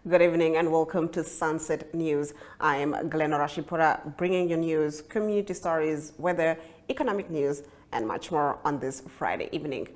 Good evening and welcome to Sunset News. I am Glenn Rashipura, bringing you news, community stories, weather, economic news, and much more on this Friday evening.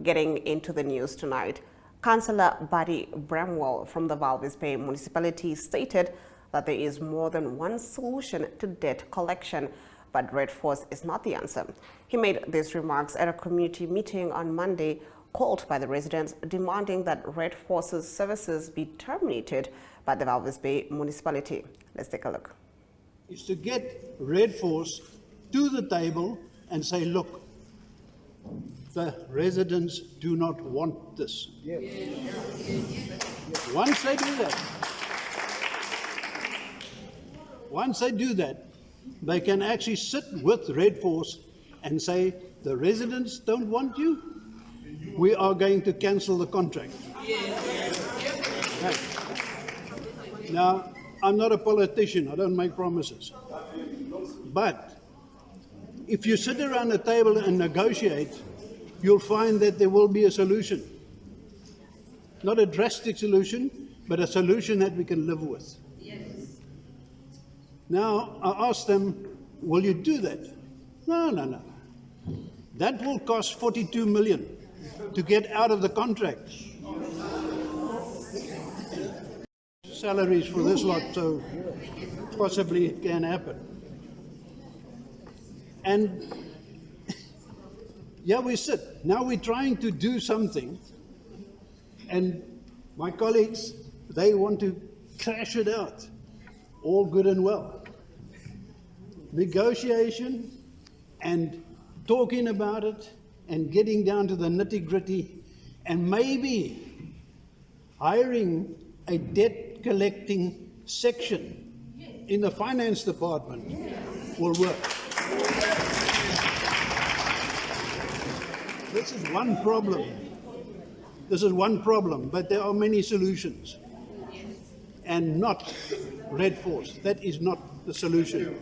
Getting into the news tonight, Councillor Buddy Bramwell from the Walvis Bay municipality stated that there is more than one solution to debt collection, but Red Force is not the answer. He made these remarks at a community meeting on Monday called by the residents demanding that Red Force's services be terminated by the Walvis Bay municipality. Let's take a look. Is to get Red Force to the table and say, look, the residents do not want this. Yes. Once they do that, they can actually sit with Red Force and say, the residents don't want you, we are going to cancel the contract. Right. Now, I'm not a politician, I don't make promises. But if you sit around the table and negotiate, you'll find that there will be a solution. Not a drastic solution, but a solution that we can live with. Yes. Now, I asked them, will you do that? No. That will cost 42 million to get out of the contract. Salaries for this lot, so possibly it can happen. And yeah, we sit. Now we're trying to do something, and my colleagues, they want to crash it out. All good and well. Negotiation and talking about it and getting down to the nitty-gritty and maybe hiring a debt collecting section in the finance department will work. This is one problem, but there are many solutions. And not Red Force. That is not the solution.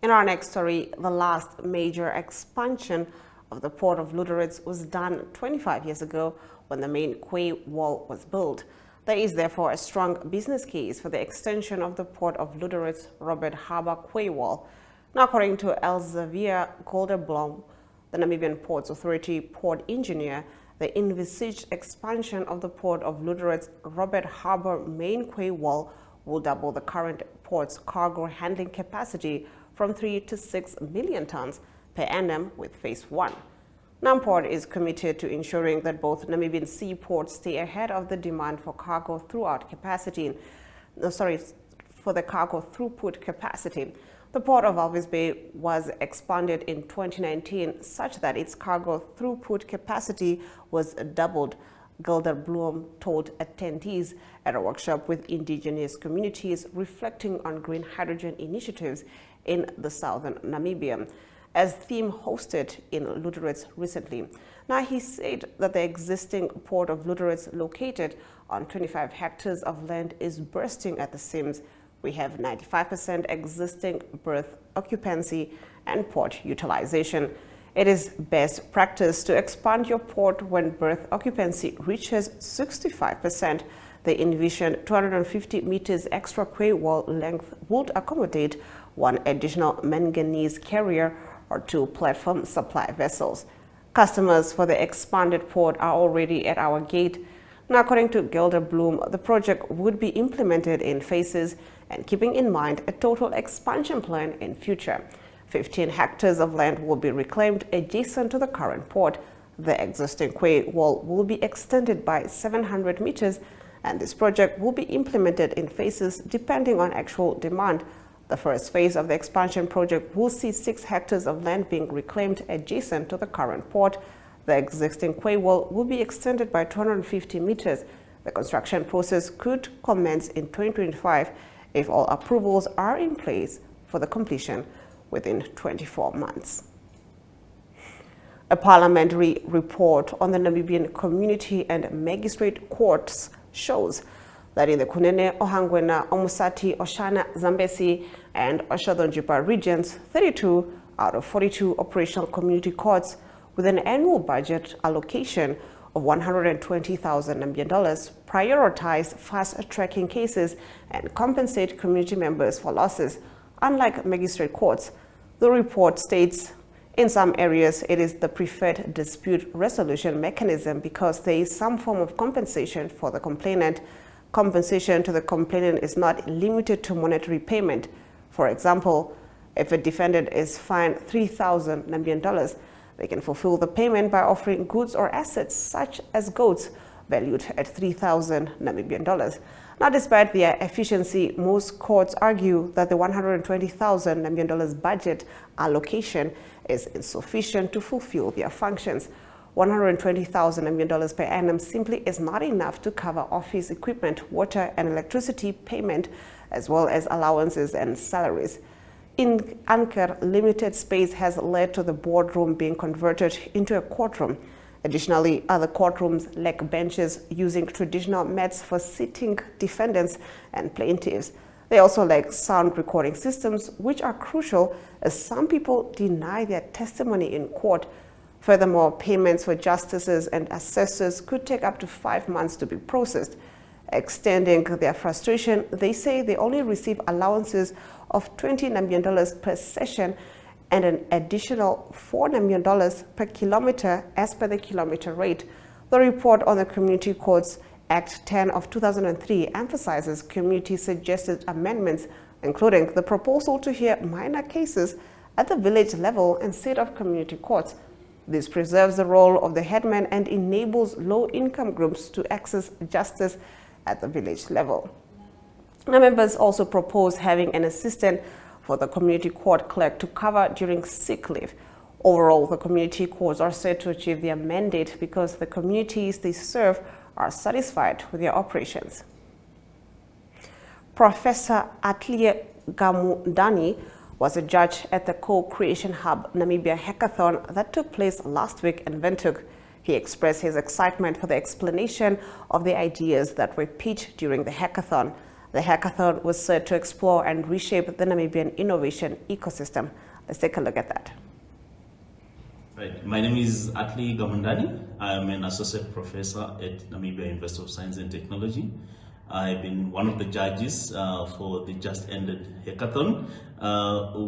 In our next story, the last major expansion of the Port of Lüderitz was done 25 years ago when the main quay wall was built. There is therefore a strong business case for the extension of the Port of Lüderitz Robert Harbour quay wall. Now, according to Elsevier Golderblom, the Namibian Ports Authority port engineer, the envisaged expansion of the Port of Lüderitz Robert Harbour main quay wall will double the current port's cargo handling capacity from 3 to 6 million tons per annum with Phase 1. Namport is committed to ensuring that both Namibian seaports stay ahead of the demand for cargo throughput capacity. The Port of Walvis Bay was expanded in 2019 such that its cargo throughput capacity was doubled, Golderblom told attendees at a workshop with indigenous communities reflecting on green hydrogen initiatives in the southern Namibia, as theme hosted in Lüderitz recently. Now, he said that the existing Port of Lüderitz, located on 25 hectares of land, is bursting at the seams. We have 95% existing berth occupancy and port utilization. It is best practice to expand your port when berth occupancy reaches 65%. The envisioned 250 meters extra quay wall length would accommodate one additional manganese carrier or 2 platform supply vessels. Customers for the expanded port are already at our gate. Now, according to Golderblom, the project would be implemented in phases and keeping in mind a total expansion plan in future. 15 hectares of land will be reclaimed adjacent to the current port. The existing quay wall will be extended by 700 meters, and this project will be implemented in phases depending on actual demand. The first phase of the expansion project will see 6 hectares of land being reclaimed adjacent to the current port. The existing quay wall will be extended by 250 meters. The construction process could commence in 2025 if all approvals are in place for the completion within 24 months. A parliamentary report on the Namibian Community and Magistrate Courts shows that in the Kunene, Ohangwena, Omusati, Oshana, Zambesi, and Oshadonjipa regions, 32 out of 42 operational community courts, with an annual budget allocation of $120,000 prioritize fast-tracking cases and compensate community members for losses, unlike magistrate courts. The report states, in some areas, it is the preferred dispute resolution mechanism because there is some form of compensation for the complainant. Compensation to the complainant is not limited to monetary payment. For example, if a defendant is fined $3,000, they can fulfill the payment by offering goods or assets such as goats valued at $3,000. Now, despite their efficiency, most courts argue that the $120,000 budget allocation is insufficient to fulfill their functions. $120,000 per annum simply is not enough to cover office equipment, water and electricity payment, as well as allowances and salaries. In Anchor, limited space has led to the boardroom being converted into a courtroom. Additionally, other courtrooms lack benches using traditional mats for sitting defendants and plaintiffs. They also lack sound recording systems, which are crucial as some people deny their testimony in court. Furthermore, payments for justices and assessors could take up to 5 months to be processed. Extending their frustration, they say they only receive allowances of $20 per session and an additional $4 per kilometer as per the kilometer rate. The report on the Community Courts Act 10 of 2003 emphasizes community-suggested amendments, including the proposal to hear minor cases at the village level instead of community courts. This preserves the role of the headman and enables low-income groups to access justice at the village level. The members also propose having an assistant for the community court clerk to cover during sick leave. Overall, the community courts are said to achieve their mandate because the communities they serve are satisfied with their operations. Professor Atlie Gamundani was a judge at the Co-Creation Hub Namibia Hackathon that took place last week in Windhoek. He expressed his excitement for the explanation of the ideas that were pitched during the hackathon. The hackathon was set to explore and reshape the Namibian innovation ecosystem. Let's take a look at that. Right. My name is Atlie Gamundani. I'm an associate professor at Namibia University of Science and Technology. I've been one of the judges for the just ended hackathon,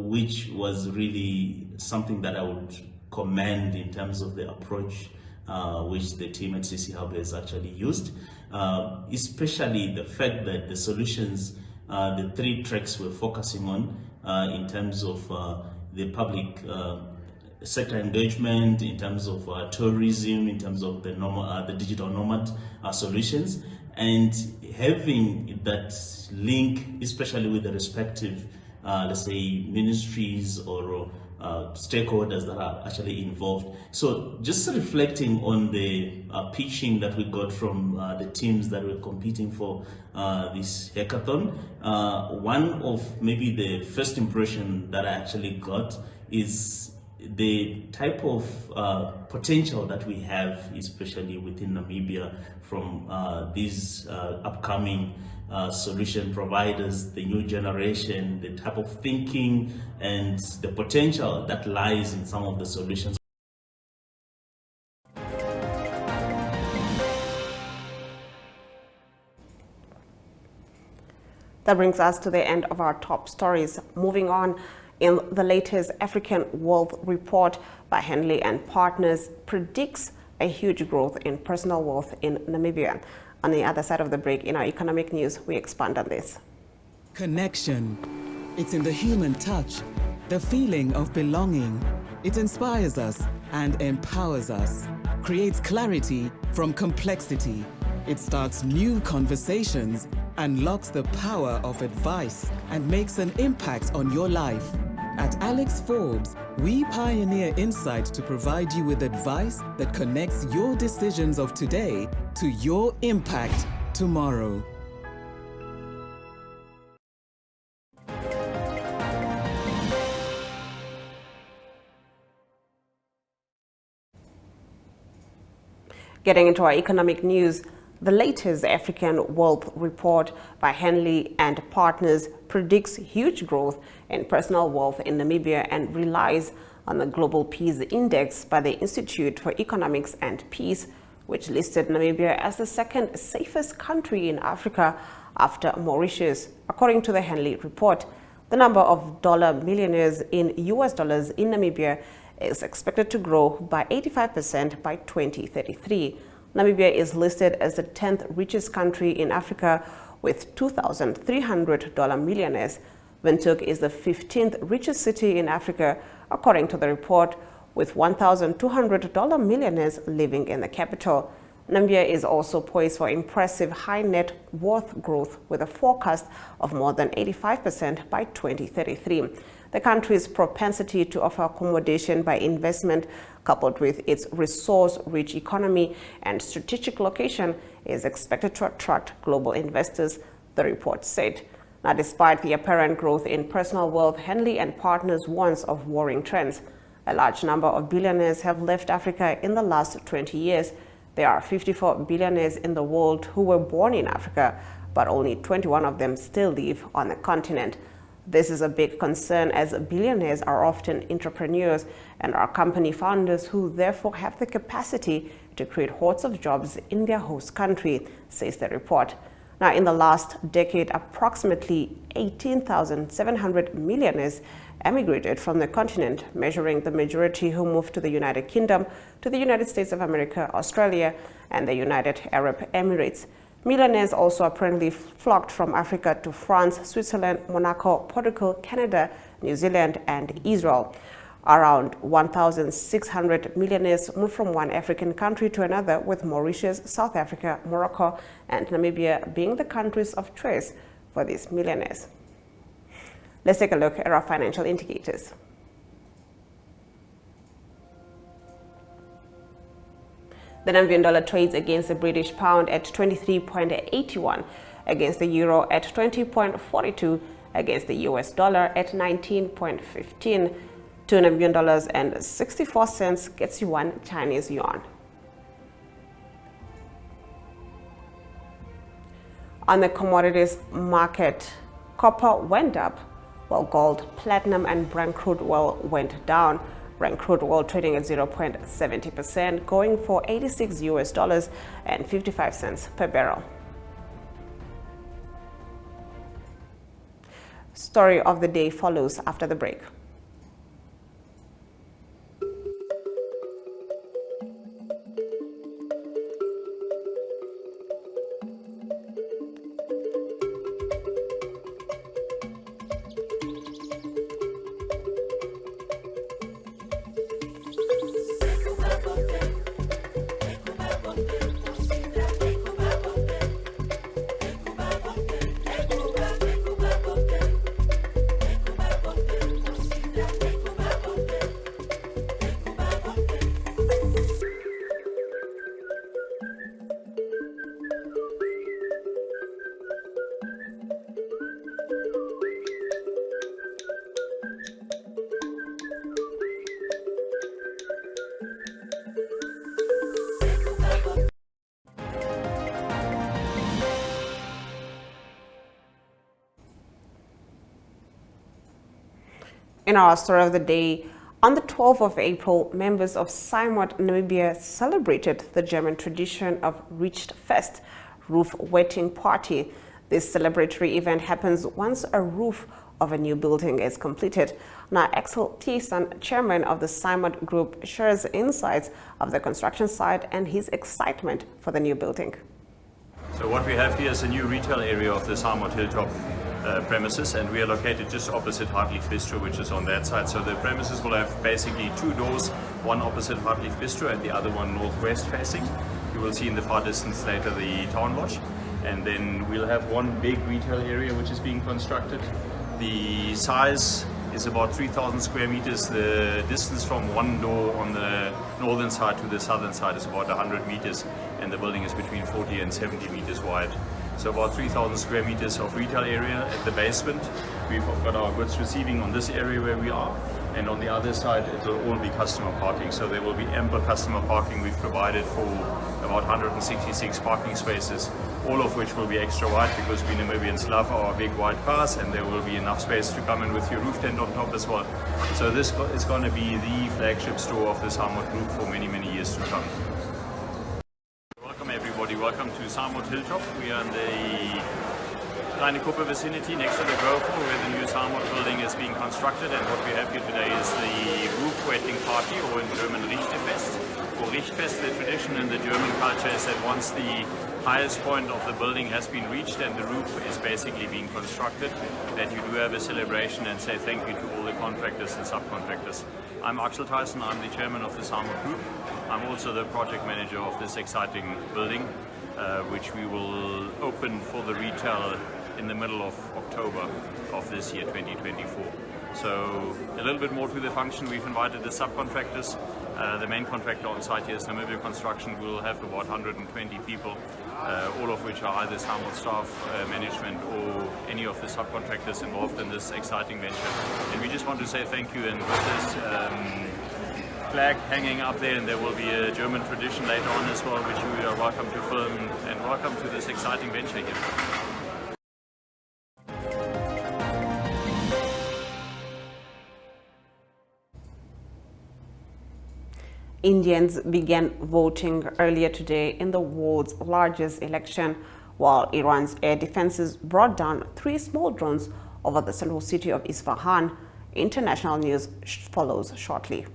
which was really something that I would commend in terms of the approach which the team at CC Hub has actually used, especially the fact that the solutions, the 3 tracks we're focusing on in terms of the public sector engagement, in terms of tourism, in terms of the digital nomad solutions, and having that link, especially with the respective, let's say, ministries or stakeholders that are actually involved. So just reflecting on the pitching that we got from the teams that were competing for this hackathon, one of maybe the first impression that I actually got is the type of potential that we have, especially within Namibia, from these upcoming solution providers, the new generation, the type of thinking and the potential that lies in some of the solutions. That brings us to the end of our top stories. Moving on, in the latest African Wealth Report by Henley and Partners predicts a huge growth in personal wealth in Namibia. On the other side of the break, in our economic news, we expand on this. Connection. It's in the human touch, the feeling of belonging. It inspires us and empowers us, creates clarity from complexity. It starts new conversations, unlocks the power of advice, and makes an impact on your life. At Alex Forbes, we pioneer insight to provide you with advice that connects your decisions of today to your impact tomorrow. Getting into our economic news, the latest African Wealth Report by Henley and Partners predicts huge growth in personal wealth in Namibia and relies on the Global Peace Index by the Institute for Economics and Peace, which listed Namibia as the second safest country in Africa after Mauritius. According to the Henley report, the number of dollar millionaires in US dollars in Namibia is expected to grow by 85% by 2033. Namibia is listed as the 10th richest country in Africa with 2,300 dollar millionaires. Windhoek is the 15th richest city in Africa, according to the report, with 1,200 dollar millionaires living in the capital. Namibia is also poised for impressive high net worth growth with a forecast of more than 85% by 2033. The country's propensity to offer accommodation by investment, coupled with its resource-rich economy and strategic location, is expected to attract global investors, the report said. Now, despite the apparent growth in personal wealth, Henley and Partners warns of worrying trends. A large number of billionaires have left Africa in the last 20 years. There are 54 billionaires in the world who were born in Africa, but only 21 of them still live on the continent. This is a big concern, as billionaires are often entrepreneurs and are company founders who therefore have the capacity to create hordes of jobs in their host country, says the report. Now, in the last decade, approximately 18,700 millionaires emigrated from the continent, measuring the majority who moved to the United Kingdom, to the United States of America, Australia, and the United Arab Emirates. Millionaires also apparently flocked from Africa to France, Switzerland, Monaco, Portugal, Canada, New Zealand, and Israel. Around 1,600 millionaires moved from one African country to another, with Mauritius, South Africa, Morocco, and Namibia being the countries of choice for these millionaires. Let's take a look at our financial indicators. The Namibian dollar trades against the British pound at 23.81, against the euro at 20.42, against the US dollar at 19.15. 2 Namibian dollars and 64 cents gets you 1 Chinese yuan. On the commodities market, copper went up, while gold, platinum, and Brent crude oil went down. Brent crude oil trading at 0.70%, going for $86 and 55 cents per barrel. Story of the day follows after the break. In our story of the day, on the 12th of April, members of SIMOT Namibia celebrated the German tradition of Richtfest, roof wetting party. This celebratory event happens once a roof of a new building is completed. Now, Axel Thiessen, chairman of the SIMOT Group, shares insights of the construction site and his excitement for the new building. So what we have here is a new retail area of the SIMOT Hilltop premises, and we are located just opposite Hartleaf Bistro, which is on that side. So the premises will have basically 2 doors, one opposite Hartleaf Bistro and the other one northwest facing. You will see in the far distance later the Town Lodge, and then we'll have one big retail area which is being constructed. The size is about 3,000 square meters. The distance from one door on the northern side to the southern side is about 100 meters, and the building is between 40 and 70 meters wide. So about 3,000 square meters of retail area at the basement. We've got our goods receiving on this area where we are, and on the other side it will all be customer parking. So there will be ample customer parking. We've provided for about 166 parking spaces all of which will be extra wide because we Namibians love our big wide cars, and there will be enough space to come in with your roof tent on top as well. So this is going to be the flagship store of the Samot Group for many, many years to come. Welcome everybody, welcome to Samot Hilltop. We are in the Kleine Kuppe vicinity next to the Grove Hall where the new Samot building is being constructed, and what we have here today is the roof wetting party, or in German Richtefest. For Richtfest, the tradition in the German culture is that once the highest point of the building has been reached and the roof is basically being constructed, that you do have a celebration and say thank you to all the contractors and subcontractors. I'm Axel Tyson, I'm the chairman of the Samot Group. I'm also the project manager of this exciting building, which we will open for the retail in the middle of October of this year, 2024. So a little bit more to the function. We've invited the subcontractors. The main contractor on site here is Namibia Construction. We'll have about 120 people, all of which are either Samot staff, management, or any of the subcontractors involved in this exciting venture. And we just want to say thank you, and with this flag hanging up there, and there will be a German tradition later on as well, which you are welcome to film, and welcome to this exciting venture here. Indians began voting earlier today in the world's largest election, while Iran's air defenses brought down 3 small drones over the central city of Isfahan. International news follows shortly.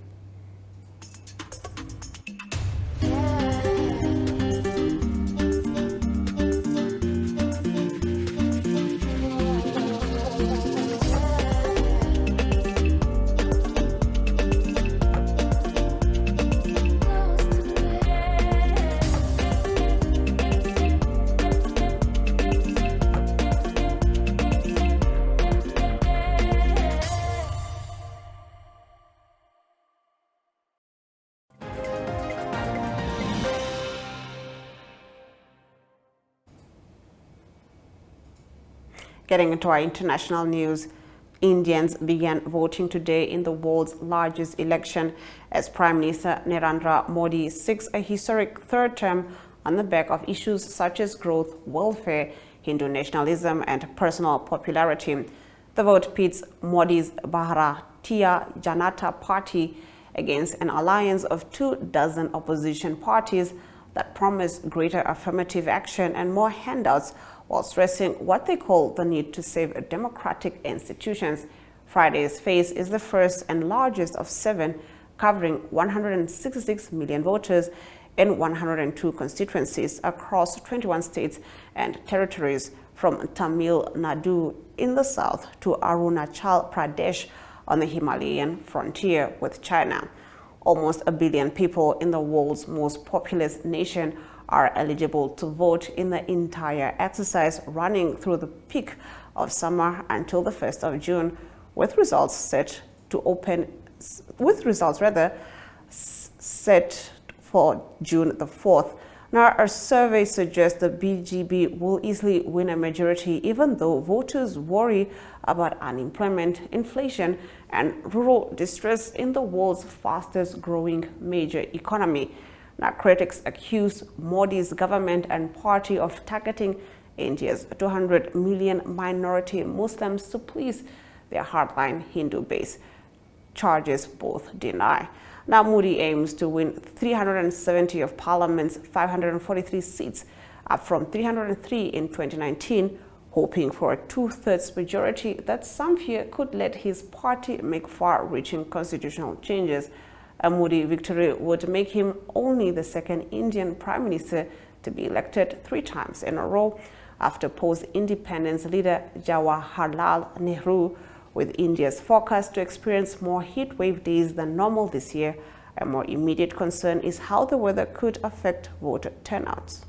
Getting into our international news, Indians began voting today in the world's largest election as Prime Minister Narendra Modi seeks a historic third term on the back of issues such as growth, welfare, Hindu nationalism, and personal popularity. The vote pits Modi's Bharatiya Janata Party against an alliance of 24 opposition parties that promise greater affirmative action and more handouts, while stressing what they call the need to save democratic institutions. Friday's phase is the first and largest of 7, covering 166 million voters in 102 constituencies across 21 states and territories, from Tamil Nadu in the south to Arunachal Pradesh on the Himalayan frontier with China. Almost 1 billion people in the world's most populous nation are eligible to vote in the entire exercise, running through the peak of summer until the 1st of June, with results set for June the 4th. Now, a survey suggests the BJP will easily win a majority, even though voters worry about unemployment, inflation, and rural distress in the world's fastest growing major economy. Now, critics accuse Modi's government and party of targeting India's 200 million minority Muslims to please their hardline Hindu base. Charges both deny. Now, Modi aims to win 370 of Parliament's 543 seats, up from 303 in 2019, hoping for a 2/3 majority that some fear could let his party make far-reaching constitutional changes. A Modi victory would make him only the second Indian Prime Minister to be elected 3 times in a row, after post-independence leader Jawaharlal Nehru. With India's forecast to experience more heat wave days than normal this year, a more immediate concern is how the weather could affect voter turnouts.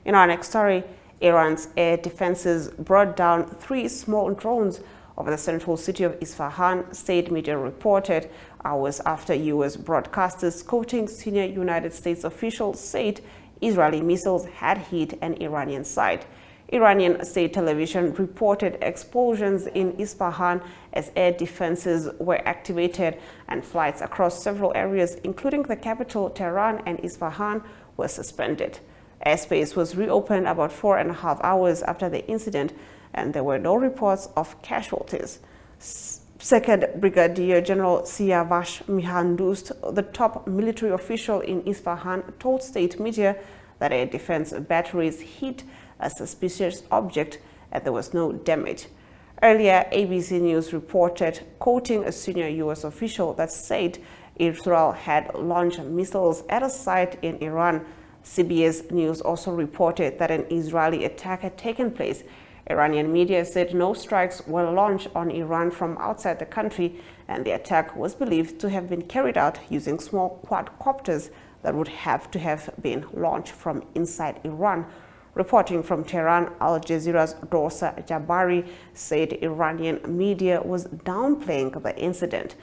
In our next story, Iran's air defenses brought down 3 small drones over the central city of Isfahan, state media reported, hours after U.S. broadcasters quoting senior United States officials said Israeli missiles had hit an Iranian site. Iranian state television reported explosions in Isfahan as air defenses were activated, and flights across several areas, including the capital Tehran and Isfahan, were suspended. Airspace was reopened about 4.5 hours after the incident, and there were no reports of casualties. Second Brigadier General Siavash Mihandust, the top military official in Isfahan, told state media that air defense batteries hit a suspicious object and there was no damage. Earlier, ABC News reported, quoting a senior U.S. official, that said Israel had launched missiles at a site in Iran. CBS News also reported that an Israeli attack had taken place. Iranian media said no strikes were launched on Iran from outside the country, and the attack was believed to have been carried out using small quadcopters that would have to have been launched from inside Iran. Reporting from Tehran, Al Jazeera's Dorsa Jabari said Iranian media was downplaying the incident.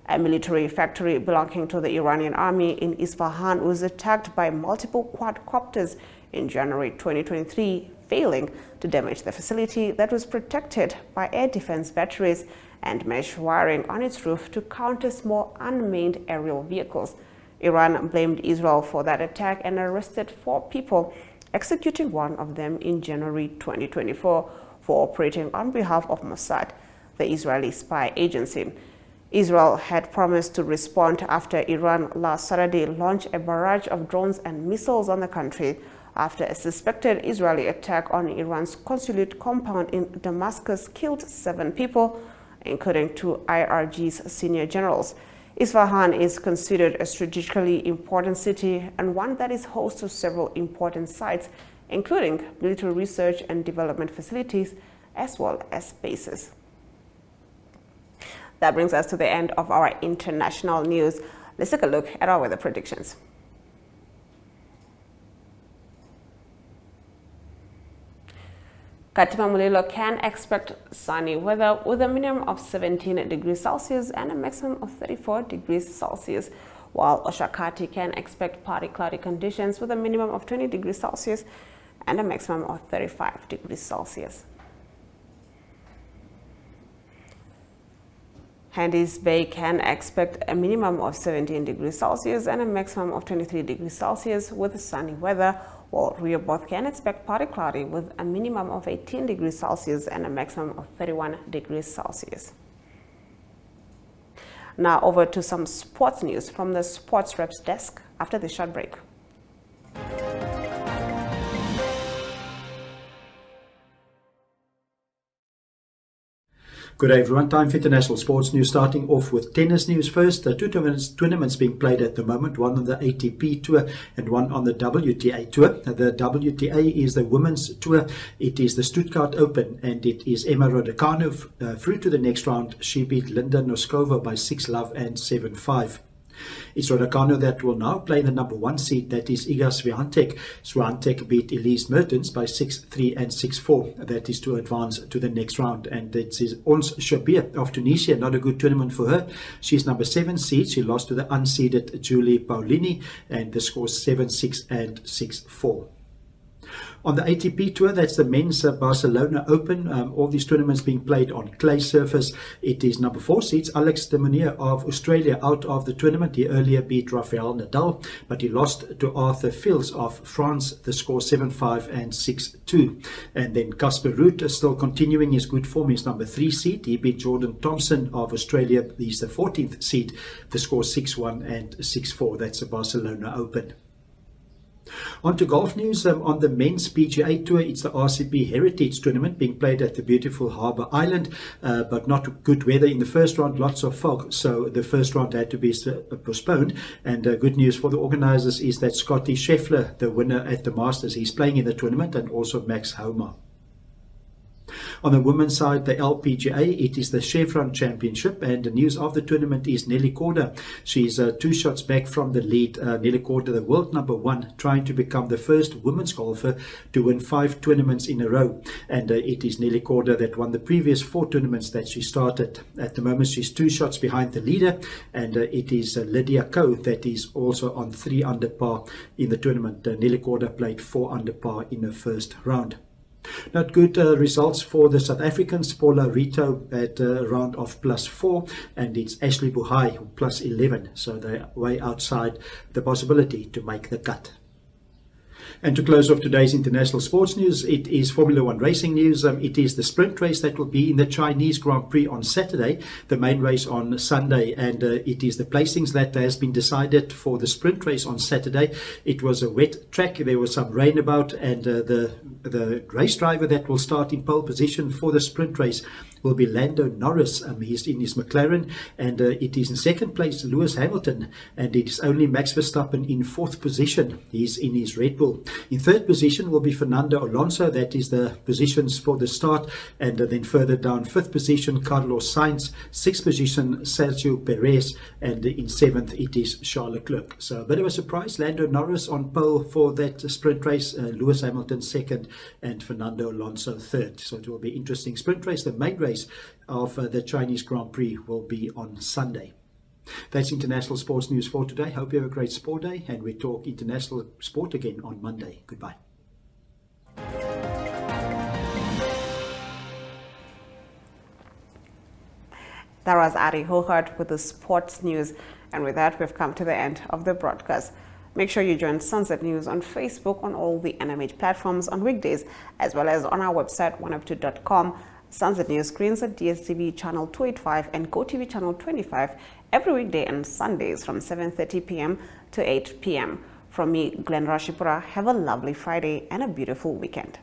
A military factory belonging to the Iranian army in Isfahan was attacked by multiple quadcopters in January 2023, failing to damage the facility that was protected by air defense batteries and mesh wiring on its roof to counter small unmanned aerial vehicles. Iran blamed Israel for that attack and arrested 4 people, executing one of them in January 2024 for operating on behalf of Mossad, the Israeli spy agency. Israel had promised to respond after Iran last Saturday launched a barrage of drones and missiles on the country after a suspected Israeli attack on Iran's consulate compound in Damascus killed 7 people, including 2 IRG's senior generals. Isfahan is considered a strategically important city and one that is host to several important sites, including military research and development facilities, as well as bases. That brings us to the end of our international news. Let's take a look at our weather predictions. Katima Mulilo can expect sunny weather with a minimum of 17 degrees Celsius and a maximum of 34 degrees Celsius, while Oshakati can expect partly cloudy conditions with a minimum of 20 degrees Celsius and a maximum of 35 degrees Celsius. Handys Bay can expect a minimum of 17 degrees Celsius and a maximum of 23 degrees Celsius with sunny weather, while Rehoboth can expect partly cloudy with a minimum of 18 degrees Celsius and a maximum of 31 degrees Celsius. Now over to some sports news from the Sports Reps desk after this short break. Good day everyone, time for international sports news, starting off with tennis news first. 2 tournaments being played at the moment, one on the ATP Tour and one on the WTA Tour. The WTA is the women's tour. It is the Stuttgart Open and it is Emma Raducanu through to the next round. She beat Linda Noskova by 6-love and 7-5. It's Raducanu that will now play the number 1 seed, that is Iga Swiatek. Swiatek beat Elise Mertens by 6-3 and 6-4. That is to advance to the next round. And it is Ons Jabeur of Tunisia, not a good tournament for her. She's number 7 seed. She lost to the unseeded Julie Paolini and the score 7-6 and 6-4. On the ATP Tour, that's the men's Barcelona Open. All these tournaments being played on clay surface. It is number 4 seeds Alex de Minaur of Australia out of the tournament. He earlier beat Rafael Nadal, but he lost to Arthur Fils of France, the score 7-5 and 6-2. And then Casper Ruud is still continuing his good form. He's number 3 seed. He beat Jordan Thompson of Australia. He's the 14th seed, the score 6-1 and 6-4. That's the Barcelona Open. On to golf news. On the men's PGA Tour, it's the RCB Heritage Tournament being played at the beautiful Harbour Island, but not good weather in the first round, lots of fog, so the first round had to be postponed. And good news for the organisers is that Scotty Scheffler, the winner at the Masters, he's playing in the tournament, and also Max Homa. On the women's side, the LPGA, it is the Chevron Championship, and the news of the tournament is Nelly Korda. She's 2 shots back from the lead. Nelly Korda, the world number 1, trying to become the first women's golfer to win 5 tournaments in a row. And it is Nelly Korda that won the previous 4 tournaments that she started. At the moment, she's 2 shots behind the leader, and it is Lydia Ko that is also on 3 under par in the tournament. Nelly Korda played 4 under par in the first round. Not good results for the South Africans. Paula Rito at a round of +4, and it's Ashley Buhai +11, so they're way outside the possibility to make the cut. And to close off today's international sports news, it is Formula One racing news. It is the sprint race that will be in the Chinese Grand Prix on Saturday, the main race on Sunday, and it is the placings that has been decided for the sprint race on Saturday. It was a wet track, there was some rain about, and the race driver that will start in pole position for the sprint race will be Lando Norris. He's in his McLaren, and it is in second place Lewis Hamilton, and it is only Max Verstappen in fourth position. He's in his Red Bull. In third position will be Fernando Alonso. That is the positions for the start, and then further down, fifth position Carlos Sainz, sixth position Sergio Perez, and in seventh it is Charles Leclerc. So a bit of a surprise, Lando Norris on pole for that sprint race, Lewis Hamilton second, and Fernando Alonso third. So it will be interesting sprint race. The main race of the Chinese Grand Prix will be on Sunday. That's international sports news for today. Hope you have a great sport day, and we talk international sport again on Monday. Goodbye. That was Ari Hohart with the sports news. And with that, we've come to the end of the broadcast. Make sure you join Sunset News on Facebook, on all the NMH platforms on weekdays, as well as on our website, oneup2.com. Sunset News screens at DSTV channel 285 and GoTV channel 25 every weekday and Sundays from 7:30 p.m. to 8 p.m. From me, Glenn Rashipura, have a lovely Friday and a beautiful weekend.